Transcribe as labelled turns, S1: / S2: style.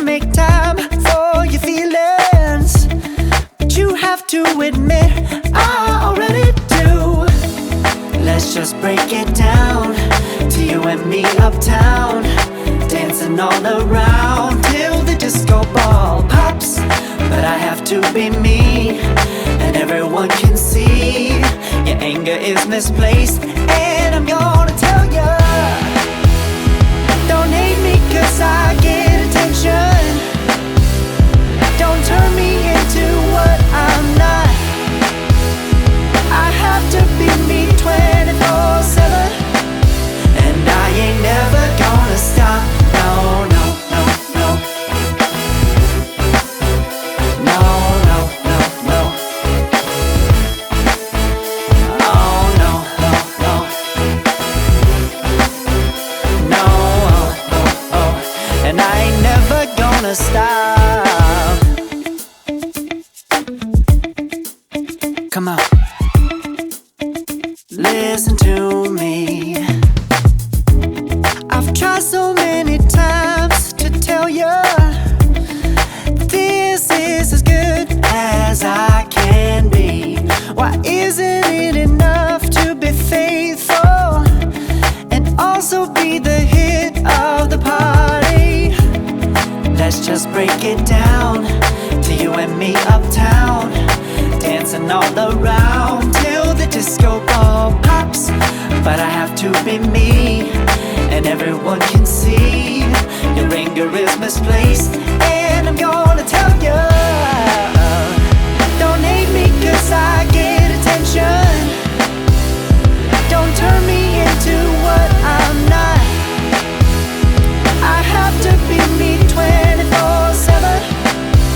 S1: make time for your feelings, but you have to admit I already do. Let's just break it down to you and me uptown, dancing all around till the disco ball pops. But I have to be me, and everyone can see your anger is misplaced, and I'm gonna tell ya, don't hate me cause I get attention. Don't turn me into what I'm not. I have to be me 24/7, and I ain't never gonna stop. No, no, no, no. No, no, no, no. Oh, no, no, no. No, oh, oh, oh. And I ain't never gonna stop. Come on. Listen to me. I've tried so many times to tell you this is as good as I can be. Why isn't it enough to be faithful and also be the hit of the party? Let's just break it down to you and me uptown, dancing all around till the disco ball pops. But I have to be me, and everyone can